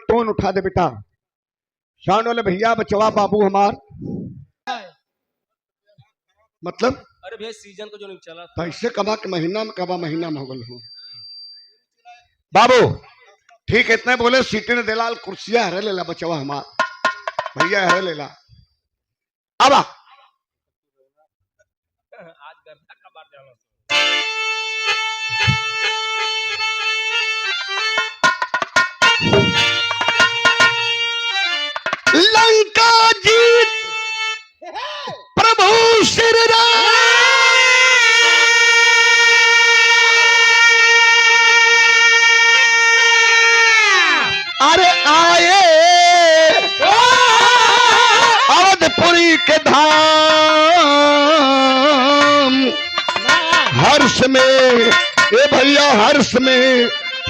टोन उठा दे बेटा। शान वाले भैया बचवा बाबू हमार मतलब अरे भैया सीजन को जो नहीं चला पैसे कमा के महीना में कबा महीना में हो गल हूँ बाबू। ठीक है इतने बोले सीटे ने देलाल कुर्सिया हरे लेला बचवा हमार भैया हरे लेला। अब आज गर्दा कबार जाना लंका जीत प्रभु श्री राम। अरे आए अवधपुरी के धाम हर्ष में ए भैया हर्ष में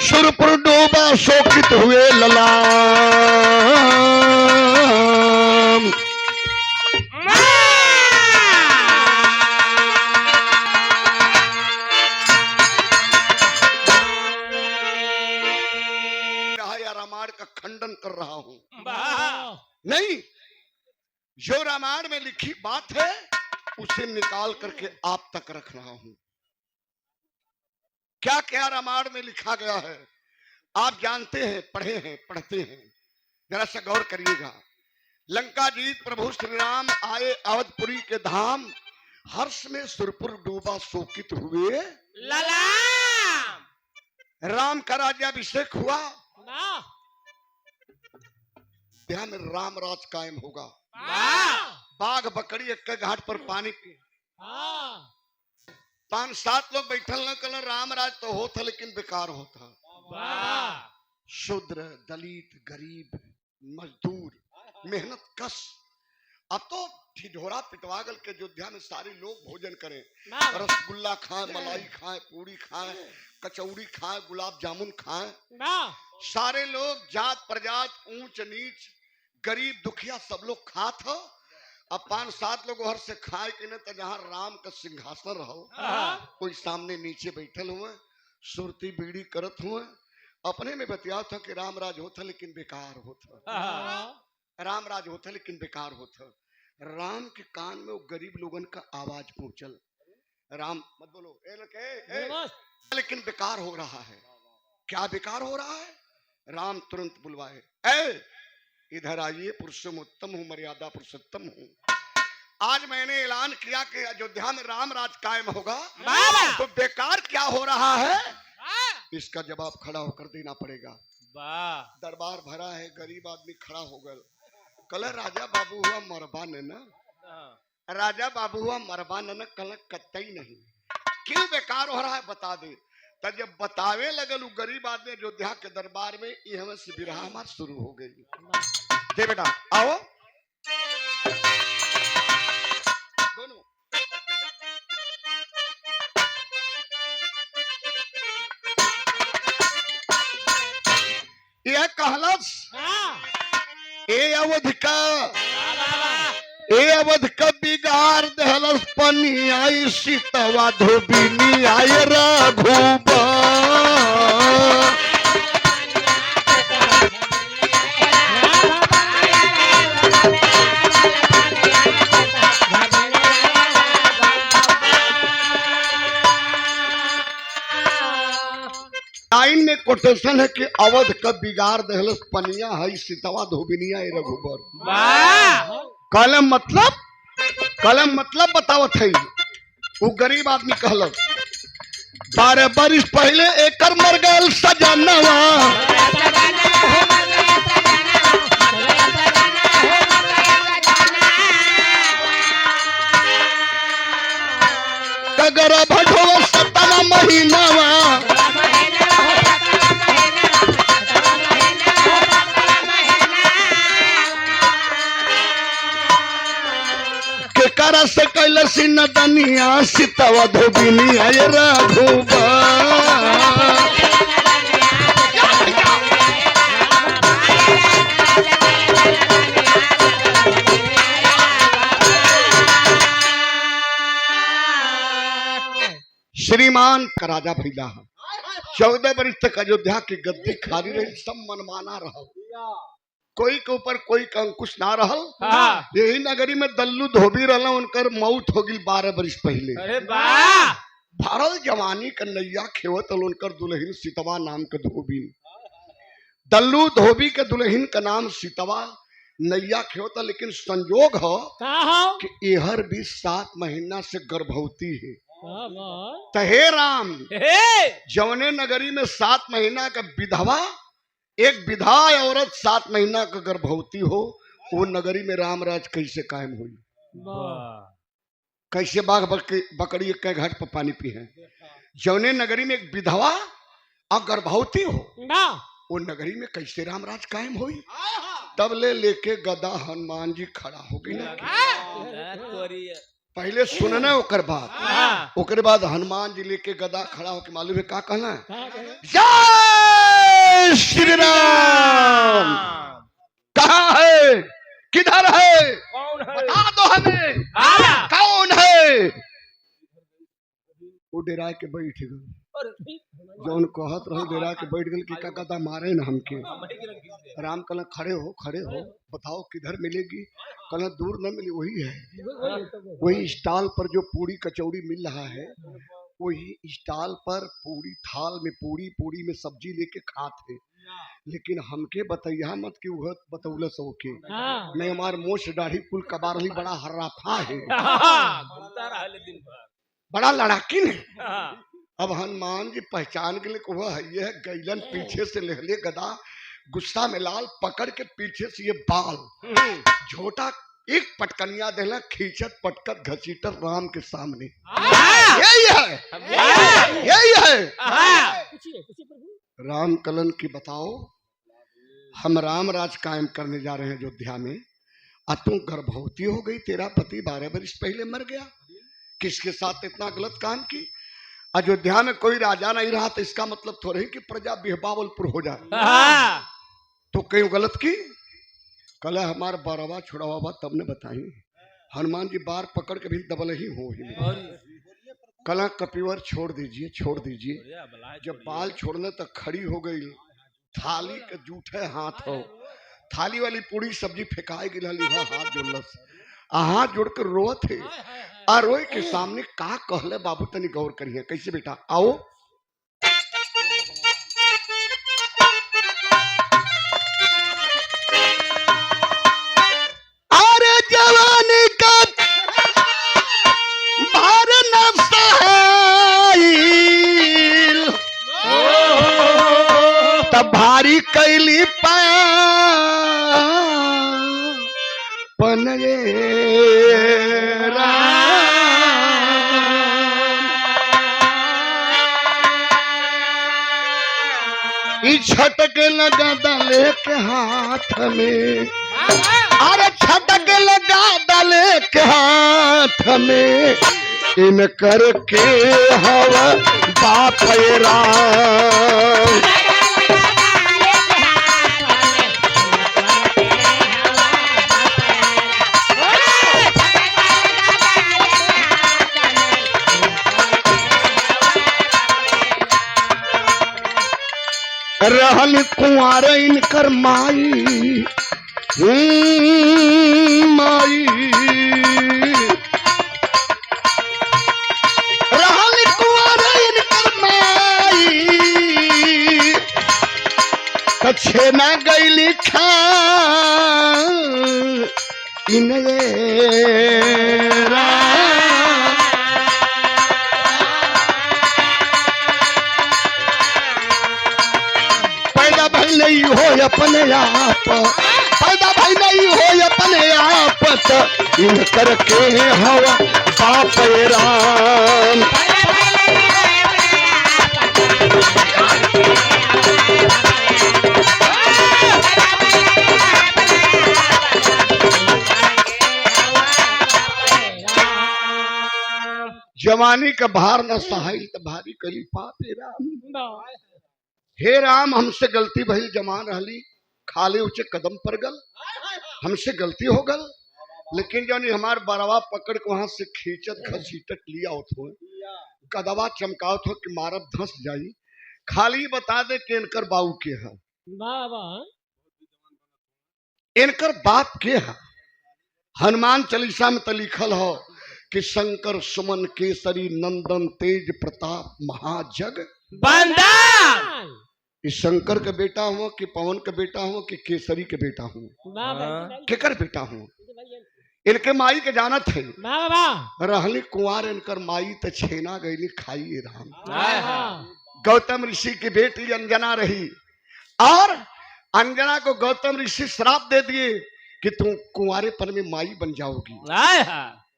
सुरपुर डूबा शोकित हुए ललाम। रामायण का खंडन कर रहा हूं नहीं, जो रामायण में लिखी बात है उसे निकाल करके आप तक रख रहा हूं। क्या क्या रामायण में लिखा गया है आप जानते हैं, पढ़े हैं, पढ़ते हैं, जरा सा गौर करिएगा। लंका जीत प्रभु श्री राम आए अवधपुरी के धाम हर्ष में सुरपुर डूबा शोकित हुए ललाम। राम का राज्याभिषेक हुआ, ध्यान राम राज कायम होगा। बाघ बकरी एक घाट पर पानी पी 5-7 लोग बैठल न कल राम राज तो होता लेकिन बेकार होता। शूद्र दलित गरीब मजदूर मेहनत कश अब तो ढिढोरा पिटवागल के अयोध्या में सारे लोग भोजन करें, रसगुल्ला खाएं, मलाई खाएं, पूरी खाएं, कचौड़ी खाएं, गुलाब जामुन खाएं। सारे लोग जात प्रजात ऊंच नीच गरीब दुखिया सब लोग खात हो। अब 5-7 लोग हर से खाए कि न तो जहाँ राम का सिंहासन रहो कोई सामने नीचे बैठल हुए सुरती बीड़ी करत हुए अपने में बतिया था कि राम राज होता लेकिन बेकार होता, राम राज होता लेकिन बेकार होता। राम के कान में वो गरीब लोगन का आवाज पहुंचल, राम मत बोलो लेकिन बेकार हो रहा है। क्या बेकार हो रहा है? राम तुरंत बुलवाए, ए इधर आइए, पुरुषोत्तम हूं, मर्यादा पुरुषोत्तम हूं। आज मैंने ऐलान किया कि अयोध्या में राम राज कायम होगा, तो बेकार क्या हो रहा है इसका जवाब खड़ा होकर देना पड़ेगा। दरबार भरा है, गरीब आदमी खड़ा हो गया। कल राजा बाबू हुआ मरबा न, राजा बाबू हुआ मरबा न, कल कतई नहीं। क्यों बेकार हो रहा है बता दे। तब जब बतावे लगल गरीब आदमी अयोध्या के दरबार में ये हमें से बिरहा मार शुरू हो गई। दे बेटा आओ दोनों। यह कहलस ए अवध का बिगाड़ दहलस पनी आई सीतवा धोबिनी आई रघुबा। लाइन में कोटेशन है कि अवध का बिगाड़ दहलस पनिया है सीतवा धोबिनिया ए रघुबर। कलम मतलब बतावत है। वो गरीब आदमी कहलक 12 बरिस पहले एकर मर गल सजनवा, गर्भ ढोवे सतवा महीनावा के करा से कैलसी नदनिया सीतवा धोबिनी आय राघुबा श्रीमान का राजा भैला 14 वर्ष तक अयोध्या की गद्दी खाली रही, सब मनमाना रहल, कोई के ऊपर कोई का अंकुश ना रहल। यही नगरी में दल्लू धोबी रहल, उनकर मौत हो गई 12 वर्ष पहले। अरे वाह भारत जवानी का नैया खेवत उनकर दुल्हन सीतवा नाम के धोबी। दल्लू धोबी के दुल्हन का नाम सीतवा नैया खेवत, लेकिन संजोग हो कि एहर भी 7 महीना से गर्भवती है। तहे राम जवने नगरी में 7 महीना का विधवा, एक विधा औरत 7 महीना का गर्भवती हो, वो नगरी में रामराज कैसे कायम हुई? कैसे बाघ बकरी एक घाट पर पानी पी है? जवने नगरी में एक विधवा और गर्भवती हो, वो नगरी में कैसे रामराज कायम हुई? तब लेके गदा हनुमान जी खड़ा हो गई। पहले सुनना ओकर बात, ओकर बाद हनुमान जी लेके गदा खड़ा होके मालूम है का कहना है? जय श्री राम। कहाँ है, किधर है, बता दो हमें, कौन है? वो डेरा के बैठ गए, जौन कहत रहो डेरा के बैठ गए कि का गदा मारे न हमके। राम कहला खड़े हो, बताओ किधर मिलेगी? कहला दूर न मिली, वही है, वही स्टॉल पर जो पूरी कचौड़ी मिल रहा है, वही स्टॉल पर पूरी थाल में पूरी में सब्जी लेके खाते है। लेकिन हमके बताइया मत कि वह बतौल सो के मैं हमार मोश दाढ़ी कुल कबारली बड़ा हर्राफा है, बड़ा लड़ाकिन है। अब हनुमान जी पहचान के लिए वह है गैलन, पीछे से लेहले गदा, गुस्सा में लाल पकड़ के पीछे से ये बाल झोटा एक पटकनिया देला, खींचत पटकत घसीटत राम के सामने। यही है राम कलन की। बताओ हम राम राज कायम करने जा रहे हैं अयोध्या में, तू गर्भवती हो गई, तेरा पति 12 वर्ष पहले मर गया, किसके साथ इतना गलत काम की? अयोध्या में कोई राजा नहीं रहा, तो इसका मतलब थोड़ा ही कि प्रजा बिहबावलपुर हो जाए। तो कहीं गलत की? कल हमार बारवा छुड़ावा तब ने बताई। हनुमान जी बार पकड़ के भी दबल ही हो कला कपिवर छोड़ दीजिए। जब बाल छोड़ने तक खड़ी हो गई, थाली के जूठे हाथ हो, थाली वाली पूरी सब्जी फेंकाई गई, हाथ जोड़लस, हाथ जोड़ कर रोत है। आ रोए के सामने का कहले बाबू तनी गौर करिए, कैसे बेटा? आओ। अरे जवानी का भार न सहाइल, तब भारी कैली पनये छटक लगा डाले के हाथ में, अरे छटक लगा डाले के हाथ में, इन करके हवा बाप राम। रहल कुंवर इनकर माई, रहल कुंवर इनकर माई, कछे ना गईली खा इनये नहीं हो अपने आप, पैदा भाई गई हो अपने आप इन करके हवा बाप राम। जवानी का भार न सहाइल त भारी कली पापे राम। हे राम हमसे गलती भइल जमान रहली खाले ऊंचे कदम पर गल, हमसे गलती हो गल, लेकिन जौन हमार बरवा पकड़ के वहां से खींचत घसीटत लिया हो कदवा चमकावत हो कि मारब धंस जाई। खाली बता दे कि इनकर बाऊ के है, इनकर बाप के है। हनुमान चालीसा में तो लिखल हो कि शंकर सुमन केसरी नंदन तेज प्रताप महाजग बंदन। इस शंकर के बेटा हूँ कि पवन के बेटा हूँ कि केसरी के बेटा हूँ, केकर बेटा हूँ। इनके माई के जानत है रहली कुंवार, इनकर माई तो छेना गईली खाई राम। गौतम ऋषि की बेटी अंजना रही और अंजना को गौतम ऋषि श्राप दे दिए कि तुम कुंवारेपन में माई बन जाओगी।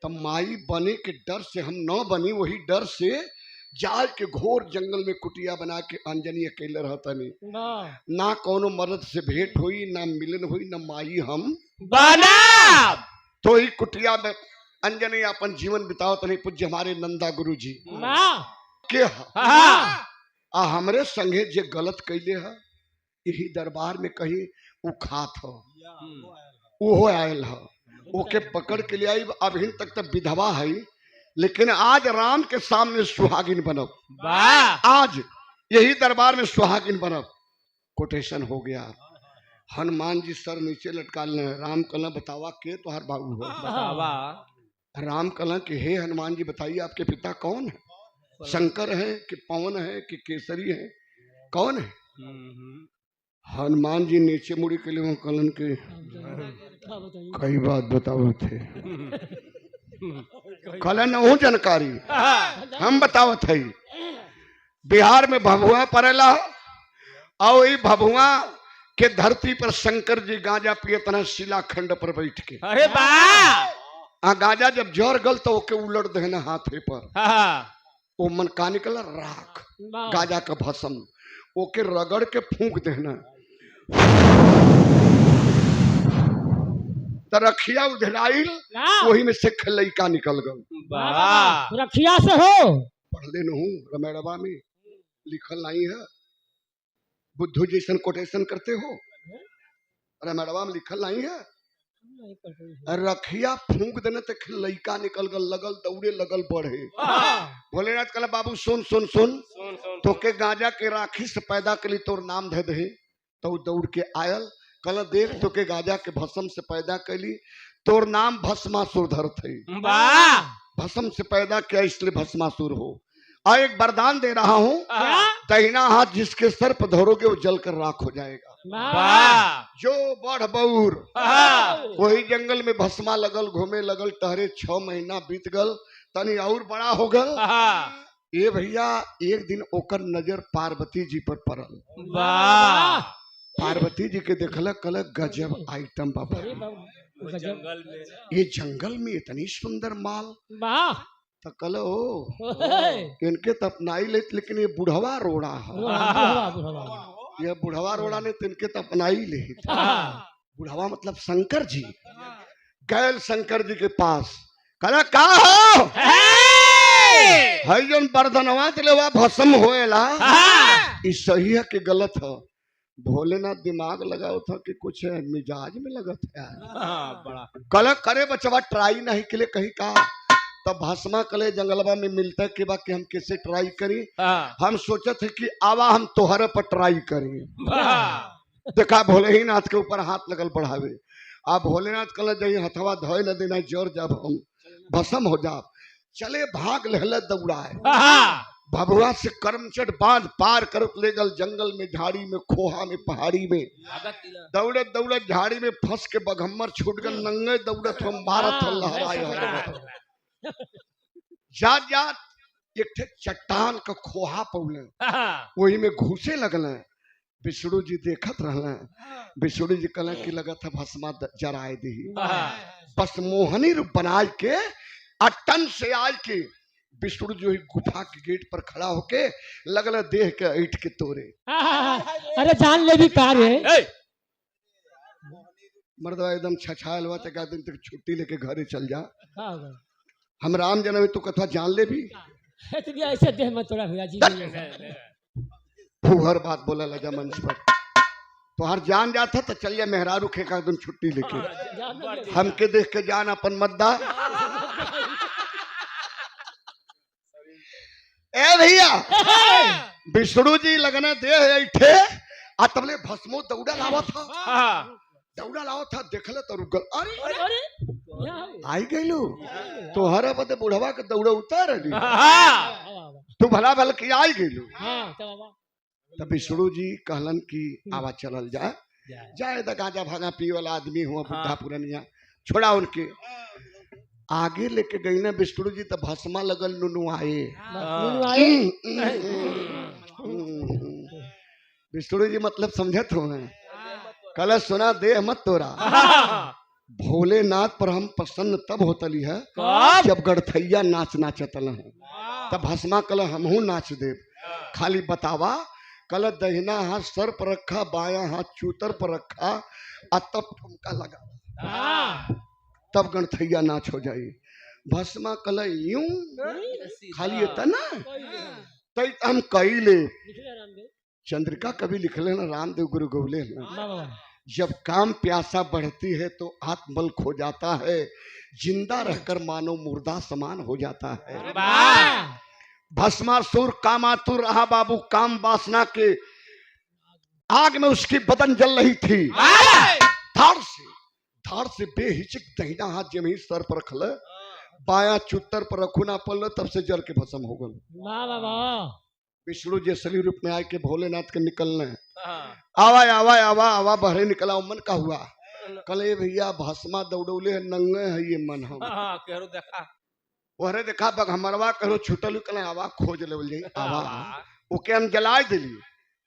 तो माई बने के डर से हम न बनी, वही डर से जाल के घोर जंगल में कुटिया बना के अंजनी अकेले रहता नहीं। ना कोनो मर्द से भेंट हुई, ना मिलन हुई, ना माई हम बना। तो ही कुटिया में अंजनी अपन जीवन बिताओ तो नहीं। पूज्य हमारे नंदा गुरु जी के आ हमरे संगे जे गलत कैले है यही दरबार में कहीं उ खात हो वो आयल है, ओके पकड़ के ले आई। अभी तक तो विधवा है, लेकिन आज राम के सामने सुहागिन बनब। आज यही दरबार में सुहागिन बनब। कोटेशन हो गया। हनुमान जी सर नीचे लटका ले। राम कला बतावा के तोहर बाबू हो। बतावा। राम कला के हे हनुमान जी बताइए आपके पिता कौन है? शंकर है कि पवन है कि केसरी है, कौन है? हनुमान जी नीचे मुड़ी के लिए कलन के कई बात बताओ थे। कलन हो जानकारी हम बतावत है। बिहार में भभुआ पड़ेला और ई भभुआ के धरती पर शंकर जी गांजा पिए तना शिलाखंड पर बैठ के। अरे वाह। गांजा जब जर गल तो ओके उलट देना हाथे पर। वो मन का निकला राख गांजा का भस्म, ओके रगड़ के फूंक देना। तो रखिया उधराइल, वही में से खलैका निकल गल। रखिया से हो पढ़ले न हूँ, रमेड़वा में लिखल नहीं है। बुद्धू जैसन कोटेशन करते हो, रमेड़वा में लिखल नहीं है। रखिया फूंक देने तक लइका निकल गल, लगल दौड़े लगल बढ़े। भोलेनाथ कहला बाबू सुन सुन सुन, तो के गांजा के राखी से पैदा कली तोर नाम धे दे। तो दौड़ के आयल, कहला देख तो के गांजा के भस्म से पैदा कली, तोर नाम भस्मासुर धर थे। भस्म से पैदा किया इसलिए भस्मासुर हो। और एक वरदान दे रहा हूँ, दाहिना हाथ जिसके सर पर धरोगे वो जलकर राख हो जाएगा। जो बढ़ बऊर वही जंगल में भस्मा लगल, घूमे लगल, टहरे 6 महीना बीत गल, तनी और बड़ा हो गल। ये भैया एक दिन ओकर नजर पार्वती जी पर पड़ल। पार्वती जी के देखल कल गजब आइटम बाबा, ये जंगल में इतनी सुंदर माल। तो कल इनके तो अपनाई ले, लेकिन ये बुढ़वा रोड़ा है। ये बुढ़वा रोड़ा ने तिनके तो अपनाई ले। बुढ़वा मतलब शंकर जी। गैल शंकर जी के पास, कला का हो है जो बर्दनवा चलेवा भस्म होएला, ई सही है कि गलत है? भोलेनाथ दिमाग लगाओ था कि कुछ मिजाज में लगत है। कल करे बचवा ट्राई नहीं के लिए कहीं का, तब भस्मा कले जंगलवा में मिलता है कि बाकी हम कैसे ट्राई करी। हम सोचे थे कि आवा हम तोहरे पर ट्राई करी। देखा भोले ही नाथ के ऊपर हाथ लगल बढ़ावे। आप भोलेनाथ कल जही हथवा धोए न देना, जोर जब हम भस्म हो जा चले भाग लहल दौड़ाए। भभुआ से करमचट बांध पार कर ले गल जंगल में, झाड़ी में, खोहा में, पहाड़ी में। दौड़त दौड़त झाड़ी में फंस के बघम्मर छूट गल। नंगे दौड़त हम भारत लहराए। जात जात एक चट्टान का खोहा पौले, वही में घुसे लगल। विष्णु जी देखत रहले। विष्णु जी कहले कि लगा था भस्मा जराए दी। बस मोहनी रूप बनाए के अटन से आए के विष्णु जो गुफा के गेट पर खड़ा होके लगल देह के ऐठ के तोड़े। अरे जान ले भी कार है। मर्दवा एकदम छछायल हुआ तो दिन तक छुट्टी लेके घरे चल जा। हाँ हो हम राम जन्म तू कथा जान ले भी गया। ऐसे देह में तोड़ा भैया जी। फूहर बात बोला लगा मंच पर। तो हर जान जाता तो चल जा मेहरारू खे का एकदम छुट्टी लेके। हमके देख के जान अपन मद्दा। ए भैया विष्णु जी लगने दे ऐठे आ तबले भस्मो दौड़ा लावा था। दौड़ा लावा था देखले तो रुक गल। अरे आई गइलो तो हरे बदे बुढ़वा के दौड़ा उतार ली। तू भला भल की आई गइलो। तब विष्णु जी कहलन कि आवा चलल जाए। जाए तो गांजा भागा पी वाला आदमी हुआ बुढ़ा पुरनिया छोड़ा उनके आगे लेके गई ना विष्णु जी तो भस्मा लगल नुनुआए। विष्णु जी मतलब समझत हो कल सुना देह मत तोरा। भोलेनाथ पर हम प्रसन्न तब होतली है जब गड़थैया नाच नाचतल है तब भस्मा कल हमहू नाच देव। खाली बतावा कल दहिना हाथ सर पर रखा बाया हाथ चूतर पर रखा और तब ठुमका लगा तब गणथैया नाच हो जाई। भस्मा कल यूं खाली इतना तई हम कई ले। चंद्रिका कभी लिखले ना रामदेव गुरु गोवले ना जब काम प्यासा बढ़ती है तो आत्मबल खो जाता है। जिंदा रहकर मानो मुर्दा समान हो जाता है। भस्मासुर कामातुर रहा बाबू काम वासना के आग में उसकी बदन जल रही थी। धार से बेहिचक दहिना हाथ जमी सर पर रख ले बाया चुत्तर पर रखू ना पल तब से जल के भस्म हो गल। विष्णु जी असली रूप में आए के भोलेनाथ के निकलने आवा आवा आवा आवा बहरे निकला मन का हुआ कल भैया भस्मा दौड़ौले नंगे है ये मन हम देखा वहरे देखा बग हमरवा करो छुटल कल आवा खोज लेवल जाई आवा ओके हम जलाए दिली।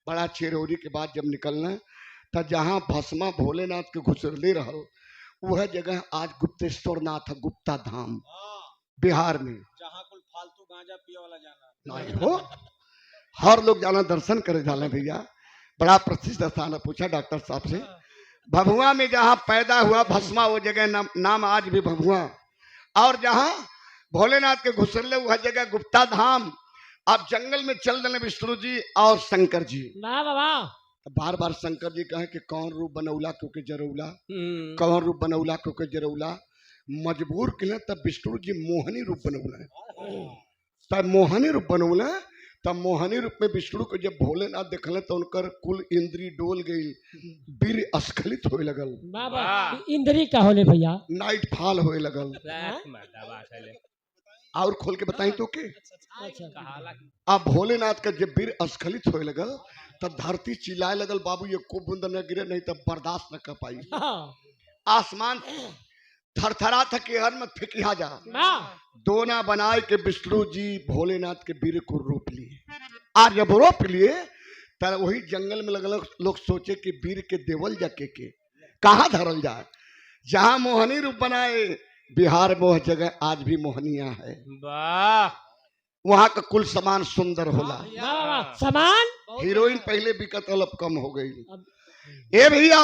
बड़ा चेरोरी के बाद जब निकलना तब जहाँ भस्मा भोलेनाथ के घुसरले रहल वह जगह आज गुप्तेश्वर नाथ गुप्ता धाम बिहार में जहाँ कुल फालतू गांजा पिए वाला जाना नहीं हो हर लोग जाना दर्शन करे जाने भैया। बड़ा प्रसिद्ध स्थान है। पूछा डॉक्टर साहब से भभुआ में जहाँ पैदा हुआ भस्मा वो जगह नाम आज भी भभुआ और जहाँ भोलेनाथ के घुसरले वह जगह गुप्ता धाम। अब जंगल में चल रहे विष्णु जी और शंकर जी। बार बार शंकर जी कहे कि कौन रूप बनौला क्योंकि जरौला कौन रूप बनौला क्योंकि जरौला मजबूर के लिए तब विष्णु जी मोहनी रूप बनौला तब मोहनी रूप बनौला तब मोहनी रूप में विष्णु को जब भोलेनाथ देखल तो उनकर कुल इंद्री डोल गई वीर अस्खलित होए लगल। इंद्री का होले भैया नाइट फॉल होए लगल। और खोल के बताई तो के अब भोलेनाथ का जब वीर अस्खलित होए लगल तब धरती चिल्लाए लगल बाबू ये को बूंद न गिरे नहीं तब बर्दाश्त न कर पाई। आसमान थरथरा था कि हर मत फेंकिया जा दोना बनाए के विष्णु जी भोलेनाथ के वीर को रोप लिए। आज जब रोप लिए तब वही जंगल में लगल लोग सोचे कि वीर के देवल जाके के कहाँ धरल जाए। जहाँ मोहनी रूप बनाए बिहार में वह जगह आज भी मोहनिया है। वहाँ का कुल सामान सुंदर होला। सामान हीरोइन पहले बिकत अब कम हो गई। ए भैया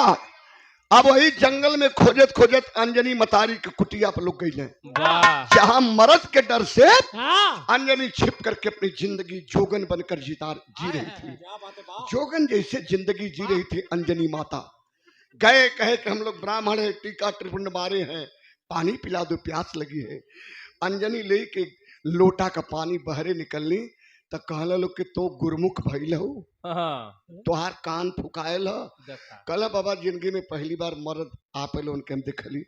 अब वही जंगल में खोजत खोजत अंजनी मतारी के कुटिया पर लोग गई जहाँ मरद के डर से अंजनी छिप करके अपनी जिंदगी जोगन बनकर जी रही थी। जोगन जैसे जिंदगी जी रही थी अंजनी माता। गए कहे कि हम लोग ब्राह्मण है टीका त्रिपुंड मारे हैं पानी पिला दो प्यास लगी है। अंजनी ले के लोटा का पानी बहरे निकलनी तो कहला लोग कि तो गुरमुख भइल हो तोहार कान फुकायल कल बाबा जिंदगी में पहली बार मर्द आप उनके हम देखली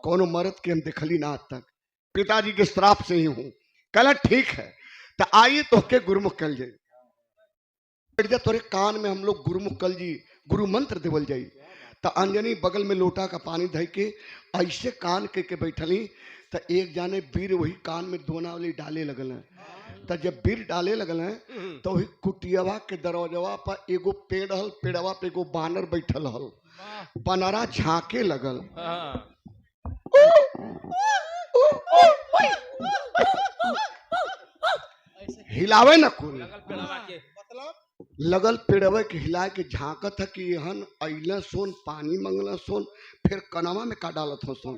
कोनो मर्द के हम देखली ना आज तक पिताजी के श्राप से ही हूँ। कल ठीक है तो आइए तो के गुरुमुख कल जाई तोरे कान में हम लोग गुरुमुख कल जी गुरु मंत्र देवल जाई। तो अंजनी बगल में लोटा का पानी धई के ऐसे कान के बैठली तो एक जाने वीर वही कान में दोना वाली डाले लगल तो जब वीर डाले लगल हैं तो वही कुटियावा के दरवाजवा पर एगो पेड़ हल, पेड़वा पे एगो बानर बैठल हल। बनरा झांके लगल, हिलावे न कुल लगल पेड़वे के हिलाए के झांकत है कि यहन अइला सोन पानी मंगला सोन फिर कनवा में का डालत हो सोन।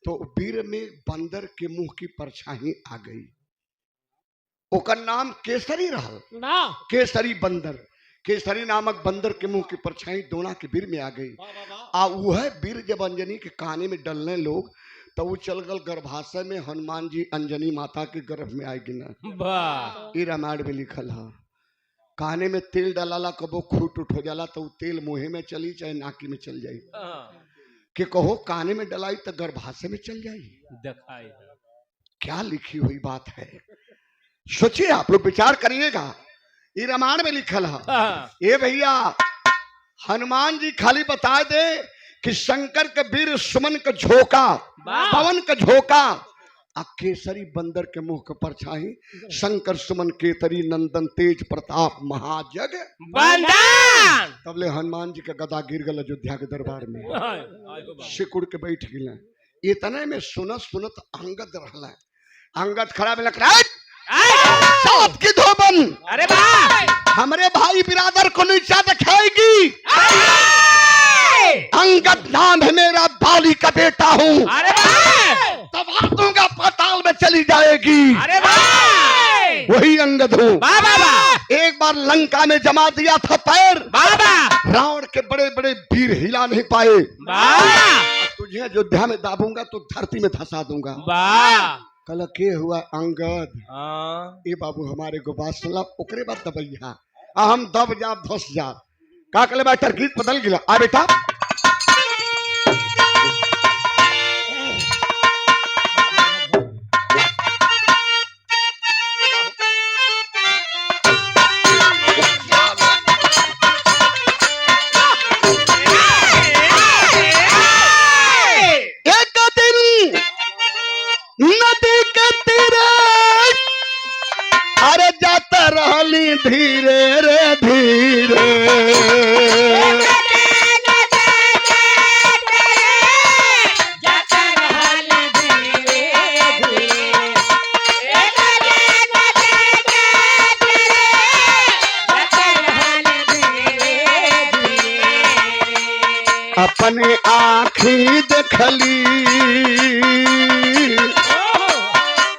तो वीर में बंदर के मुंह की परछाई आ गई। ओकर नाम केसरी रहल, केसरी बंदर, केसरी नामक बंदर के मुंह की परछाई दोना के वीर में आ गई। आ वह वीर जब अंजनी के काने में डलने लोग तो वो चल गल गर्भाशय में, हनुमान जी अंजनी माता के गर्भ में आएगी ना। ये रामायण में लिखल है। काने में तेल डाला कबो खूट उठ हो जाला तो तेल मुँह में चली चाहे नाकी में चल जाई, कि कहो काने में डलाई तो गर्भाशय में चल जाई। क्या लिखी हुई बात है, सोचिए आप लोग विचार करिएगा। ये रामायण में लिखल है। ये भैया हनुमान जी खाली बता दे कि शंकर के वीर सुमन का झोंका, पवन का झोंका, आ केसरी बंदर के मुंह के परछाई, शंकर सुमन केतरी नंदन तेज प्रताप महाजग बंदन। तबले हनुमान जी का गदा गिर गल अयोध्या के दरबार में, सिकुड़ के बैठ गए। इतने में सुनत सुनत अंगद रहला, अंगद खड़ा में लग रहा साथ की धोबन, अरे वाह, हमरे भाई बिरादर को नीचा दिखाएगी। अंगद नाम है मेरा, बाली का बेटा हूँ, अरे वाह, दबा दूंगा पाताल में चली जाएगी। अरे वाह, वही अंगद हूँ। बाबा एक बार लंका में जमा दिया था पैर, बाबा रावण के बड़े बड़े वीर हिला नहीं पाए। बाबा तुझे अयोध्या में दाबूंगा तो धरती में धसा दूंगा। कल के हुआ अंगद, ये बाबू हमारे को बात सुनला, ओकरे बात दबैया हम दब जा धस जा। का कले बा तरकीब बदल गिला। आ बेटा एक दिन नदी के तीरे, अरे जाता रहली धीरे रे धीरे, अपने आँखी देखली,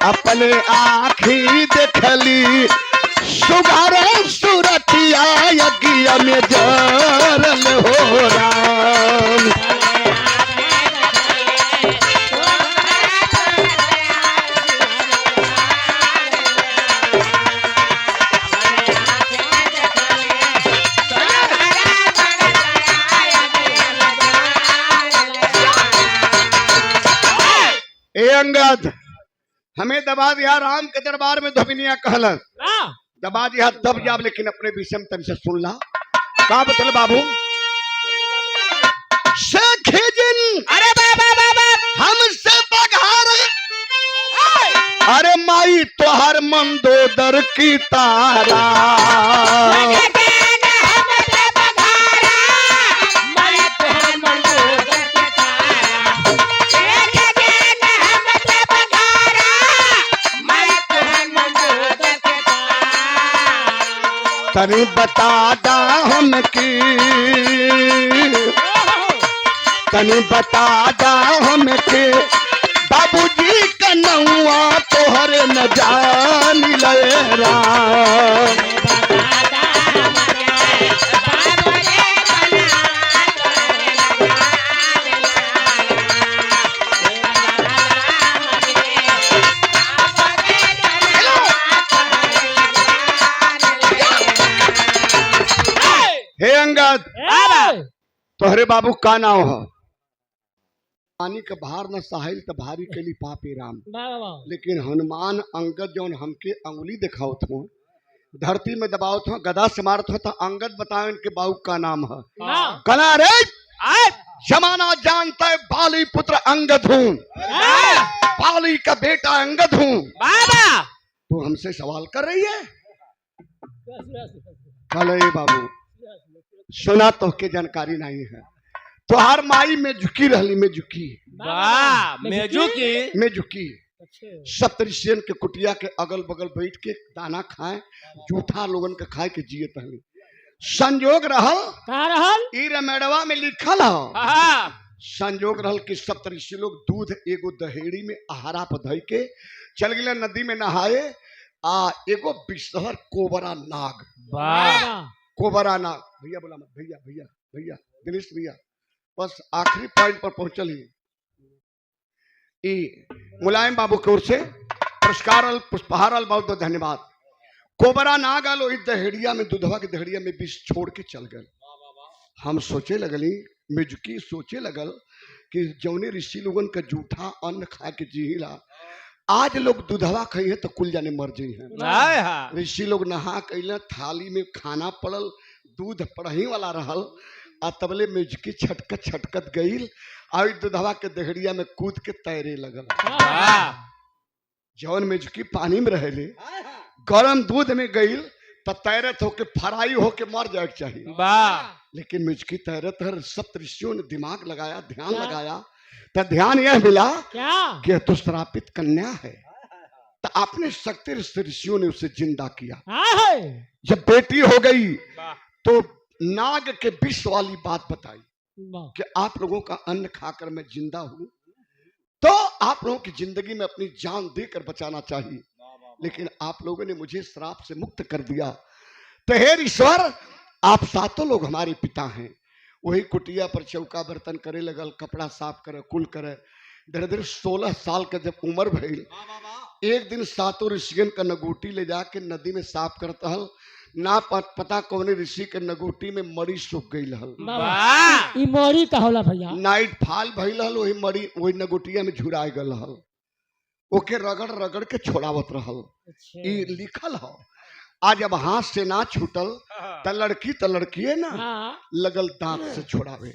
अपने आँखी देखली, सुगारे सुरतिया यज्ञ में जरल हो राम। ए अंगद, हमें दबा दिया राम के दरबार में धोबिनिया कहल, दबा दिया दब जाब, लेकिन अपने विषय में तुमसे सुन ला। का बतल बाबू से खिजिन, अरे बाबा हमसे बघार, अरे माई तोहर मंदोदर की तारा, तनी बता दा हमकी, तनी बता दा हमके, बाबूजी का नौआ तोहरे न जान ले राम। हे अंगद, तोहरे बाबू का नाव है, पानी का भार न साहिल त भारी कली पापे राम। लेकिन हनुमान अंगद जौन हमके अंगुली दिखावत हो, धरती में दबावत हो, गदा से मारत हो, तो अंगद बताओ इनके बाबू का नाम है। कना रे जमाना जानता है, बाली पुत्र अंगद हूँ, बाली का बेटा अंगद हूँ। बाबा तो हमसे सवाल कर रही है? कल बाबू सुना तो के जानकारी नहीं है। तुहार माई में झुकी रहली, में झुकी वाह मेजुकी में झुकी सप्तऋषियन के कुटिया के अगल बगल बैठ के दाना खाए, जूठा लोगन के खाए के जिए पहले संजोग रहल। कहाँ रहल? ई रमेड़वा में लिखल है, हाँ संजोग रहल कि सप्तऋषि लोग दूध एगो दहेड़ी में आहारा पर धइ के चल गए नदी में नहाए। आ एगो विषहर कोबरा नाग, वाह कोबरा नाग, भैया बोला मत, भैया भैया भैया दिनेश भैया, बस आखिरी पॉइंट पर पहुंचल ही। ई मुलायम बाबू की ओर से पुरस्कार पुष्पहार बहुत बहुत धन्यवाद। कोबरा नाग आलो इस दहेड़िया में, दूधवा के दहेड़िया में विष छोड़ के चल गए। हम सोचे लगली, मिजुकी सोचे लगल कि जौने ऋषि लोगन का जूठा अन्न खा के जीला, आज लोग दूधवा खाई है तो कुल जाने मर जी हैं। ऋषि लोग नहा कैले, थाली में खाना पड़ल, दूध पड़ही वाला रहल, आ तबले मिजुकी छटकत छटकत गईल, आई दूधवा के दहेड़िया में कूद के तैरे लगल। जौन मिजुकी पानी में रहले, गरम दूध में गईल तो तैरत होके फराई होके मर जाए चाहिए, लेकिन मिजुकी तैरत हर। सप्तऋषियों ने दिमाग लगाया, ध्यान लगाया, तो ध्यान यह मिला कि तो श्रापित कन्या है। तो अपने शक्ति ऋषियों ने उसे जिंदा किया। जब बेटी हो गई तो नाग के विष वाली बात बताई कि आप लोगों का अन्न खाकर मैं जिंदा हूं, तो आप लोगों की जिंदगी में अपनी जान देकर बचाना चाहिए, लेकिन आप लोगों ने मुझे श्राप से मुक्त कर दिया। तो हे ईश्वर, आप सातों लोग हमारे पिता हैं। वही कुटिया पर चौका बर्तन करे लगल, कपड़ा साफ करे, कुल करे। धीरे धीरे 16 साल का जब उम्र भइल, एक दिन सातों ऋषियन का नगोटी ले जाके नदी में साफ करता हल। ना पता कौने ऋषि के नगोटी में मरी सूख गई हल। ई मरी का होला भैया? नाइट फॉल भइल हल, वही मरी वही नगोटिया में झुराए गल हल, ओके रगड़ रगड़ के छोड़ावत रहल। ई लिखल हो। आज जब हाथ से ना छूटल त लड़की ना लगल दांत से छोड़ावे।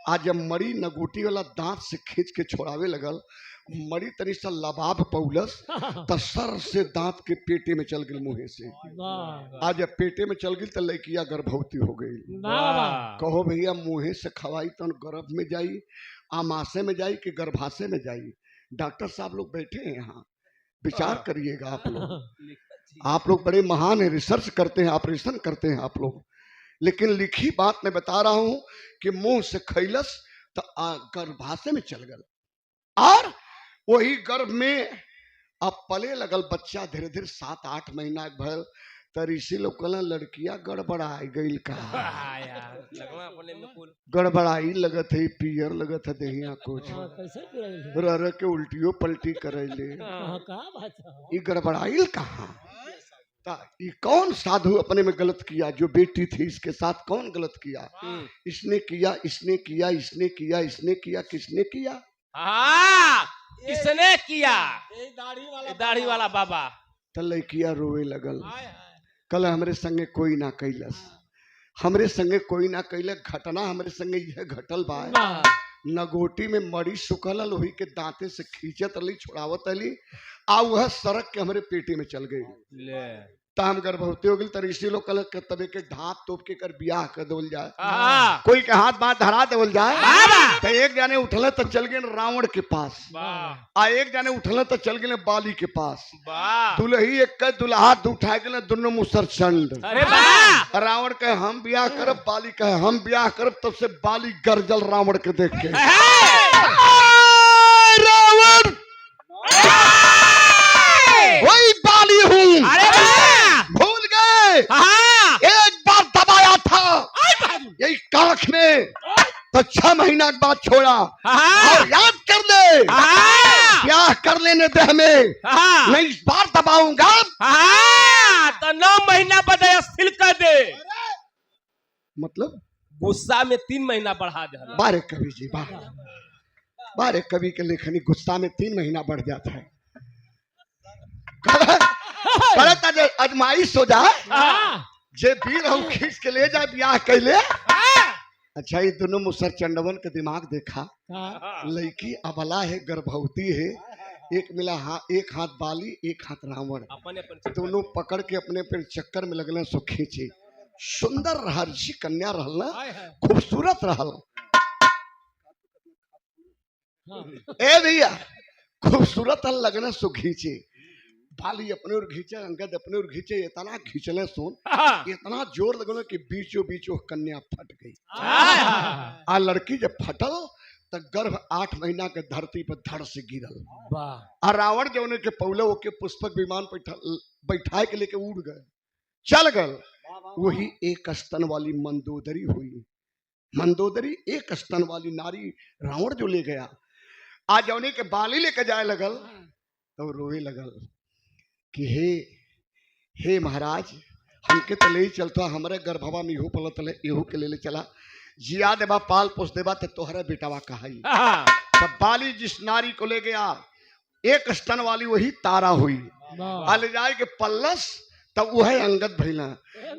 आज जब मरी नगोटी वाला दांत से खींच के छोड़ावे लगल, मरी तनी सा लबाब पौलस त सर से दांत के पेटे में चल गई, मुंह से। आज जब पेटे में चल गई तो लड़किया गर्भवती हो गई। कहो भैया, मुंह से खवाई तो गर्भ में जाई, आमाशय में जाई कि गर्भाशय में जाई? डॉक्टर साहब लोग बैठे हैं यहाँ, विचार करिएगा आप लोग। आप लोग बड़े महान हैं, रिसर्च करते हैं, ऑपरेशन करते हैं आप लोग, लेकिन लिखी बात मैं बता रहा हूं कि मुंह से खैलस तो गर्भाशय में चल गल, और वही गर्भ में अब पले लगल बच्चा। धीरे धीरे 7-8 महीना भर तो ऋषि लोग कहला लड़किया गड़बड़ाई गई का, गड़बड़ाई लगत है, पियर लगत है देहिया, कुछ रह के उल्टियों पलटी करैले, ये गड़बड़ाई कहाँ? ये कौन साधु अपने में गलत किया? जो बेटी थी इसके साथ कौन गलत किया? इसने किया, इसने किया, इसने किया, इसने किया, किसने किया? इसने किया, दाढ़ी वाला बाबा। तले किया, रोवे लगल, कल हमरे संगे कोई ना कैलस, हमरे संगे कोई ना कैले, घटना हमरे संगे यह घटल बा। नगोटी में मरी सुखल, लोही के दांते से खींचत रही, छुड़ावत रही, आ वह सड़क के हमारे पेटी में चल गई। हम गर्भवती हो गई तो ऋषि लोग कल तबे के ढाप तोप के कर बियाह कर देवल जाए, कोई के हाथ बात धरा देवल जाए। तो एक जाने उठल तो चल गए रावण के पास, आ एक जाने उठल तो चल गए बाली के पास। दुल्ही एक दुल्हा उठा गए, दोनों मुसर चंड। रावण कहे हम बियाह करब, बाली कहे हम बियाह करब। तब से बाली गरजल रावण के देख के, रावण वही बाली हूँ, भूल गए? एक बार दबाया था यही काख में, तो 6 महीना के बाद छोड़ा, और याद कर ले, ब्याह कर लेने दे हमें, मैं इस बार दबाऊंगा तो 9 महीना बाद अस्थिर कर दे। मतलब गुस्सा में 3 महीना बढ़ा दे। बारे कवि जी, बारे कवि के लेखनी गुस्सा में 3 महीना बढ़ जाता है। अजमाइश हो जाए, जे वीर हम खींच के ले जाए ब्याह कैले। अच्छा, ये दोनों मुसर चंडवन के दिमाग देखा, लड़की अबला है, गर्भवती है, एक मिला एक हाथ बाली एक हाथ रावण, अपन अपन दोनों पकड़ के अपने फिर चक्कर में लगने सो खींचे। सुंदर रहा ऋषि कन्या रहल ना, खूबसूरत रहल। ए भैया खूबसूरत हल लगने सो खींचे, बाली अपने और खींचे, अंगद अपने और खींचे, इतना खींचले सुन, इतना जोर लगने कि बीचों बीच वो कन्या फट गई। आ लड़की जब फटल तो गर्भ 8 महीना के धरती पर धड़ से गिरल। आ रावण जो उन्हें के पौले के पुष्पक विमान बैठाए के लेके उड़ गए, चल गए। वही एक स्तन वाली मंदोदरी हुई। मंदोदरी एक स्तन वाली नारी रावण जो ले गया, आज उन्हें के बाली लेके जाए लगल तो रोए लगल कि हे महाराज, हमके तो ले चलता, हमारे गर्भवा में इहो पलत ले, इहो के ले चला, जिया देबा पाल पोस देबा तो तोहरे बेटावा कहाई। तब बाली जिस नारी को ले गया एक स्तन वाली वही तारा हुई। ले जाए के पल्लस तब वह अंगद भैला।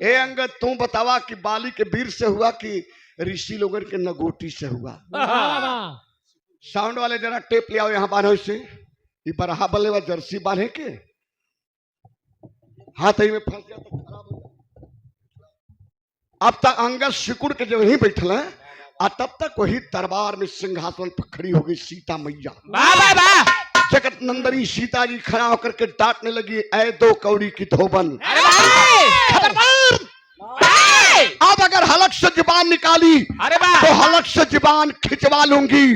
ए अंगद तू बतावा कि बाली के वीर से हुआ कि ऋषि लोगन के नगोटी से हुआ? साउंड वाले जरा टेप ले आओ यहाँ बांधो से, ये बरहा बल्ले वा जर्सी बांधे के हाथ ही में फंस गया तो खराब हो गया। अब तक अंगद सिकुड़ के जो ही बैठल है, और तब तक वही दरबार में सिंहासन पर खड़ी हो गई सीता मैया। जगत नंदनी सीता जी खड़ा होकर के डांटने लगी, ऐ दो कौड़ी की धोबन, अब अगर हलक से जुबान निकाली तो हलक से जुबान खिंचवा लूंगी।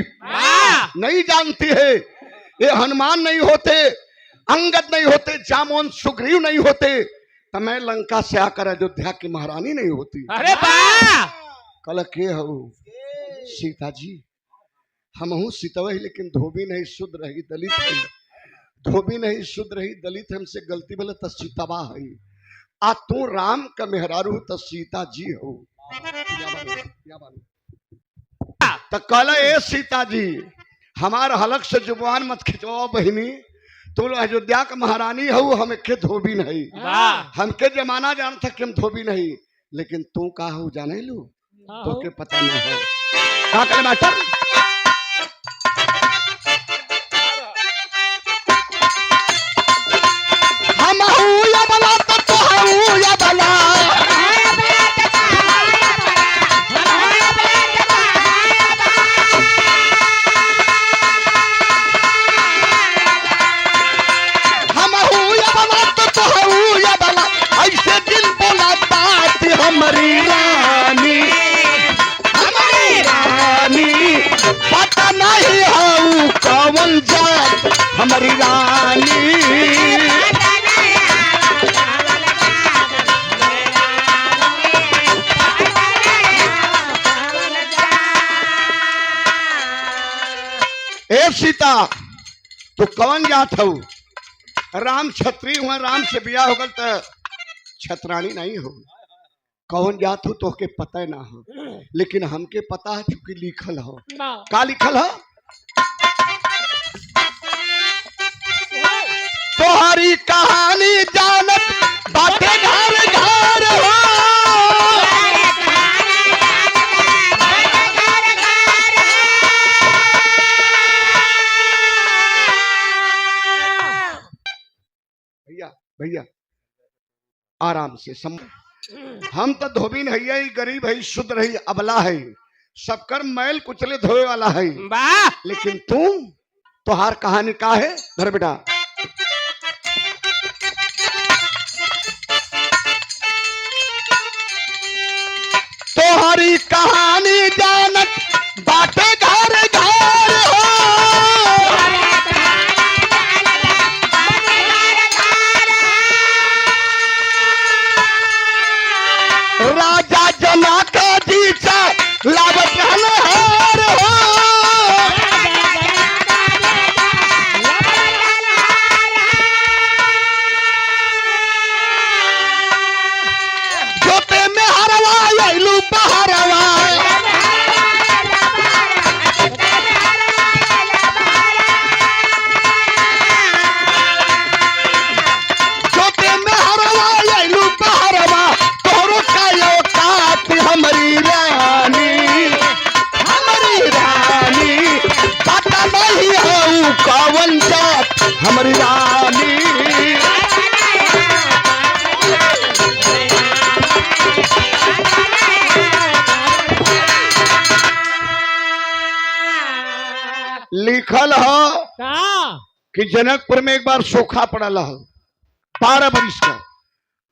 नहीं जानती है ये हनुमान नहीं होते, अंगद नहीं होते, जामोन सुग्रीव नहीं होते, तो मैं लंका से आकर अयोध्या की महारानी नहीं होती। अरे कल के हो सीता जी, हम हूँ सीतवही लेकिन धोबी नहीं शुद्ध रही दलित है, धोबी नहीं शुद्ध रही दलित, हमसे गलती भले तो सीतवा है। आ तू राम का मेहरारू तो सीता जी हो। तो कल ए सीता जी, हमारा हलक से जुबान मत खिंचवाओ बहिनी, तुम अयोध्या का महारानी हो, हम के धोबी नहीं, हमके जमाना जानता कि हम धोबी नहीं, लेकिन तू का हो जाने लू तो के पता ना हो का करे मास्टर। हम हूँ या बला तो तू हूँ या बला, हम हूँ या बला तो तू हूँ या बला, ऐसे दिल बोला बात हमारी रानी, हमारी रानी, पता नहीं हूँ कौन जात हमारी रानी। ए सीता तू कौन जात हो? राम छत्री हुआ, राम से बिया हो गल तो छत्राणी नहीं हो। कौन जात हो तो के पता ना हो, लेकिन हमके पता है चूंकि लिखल हो। का लिखल हो? तोहरी कहानी जानत बातें घर घर हो, भैया आराम से हम तो धोबी नहीं है, गरीब है, शुद्ध रही, अबला है, सबकर मैल कुचले धोए वाला है, लेकिन तू तोहार कहानी का है? धर बेटा, तोहारी कहानी जानत बाटे घर घर हो, राजा जनक जी से लावत हार हो, लिखल है का कि जनकपुर में एक बार सूखा पड़ल है 12 बरिस का,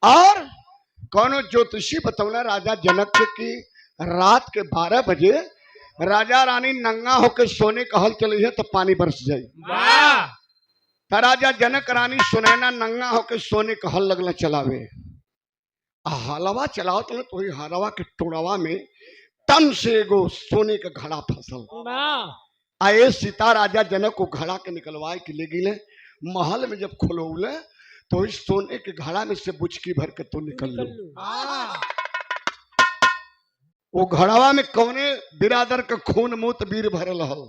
और कौनो ज्योतिषी बतौला राजा जनक के कि रात के 12 बजे राजा रानी नंगा होकर सोने का हल चली है तो पानी बरस जाये। वाह तो राजा जनक रानी सुनैना नंगा होकर सोने का हल लगला चलावे। हलवा चलाओ तो वही हलवा के टोड़वा में तन से एगो सोने का घड़ा फसल। वाह आए सीता राजा जनक को घड़ा के निकलवाए के ले गिले। महल में जब खुलौले तो इस सोने के घड़ा में से बुचकी भर के तो निकल लो। वो घड़वा में कौने बिरादर का खून मूत वीर भरल हो।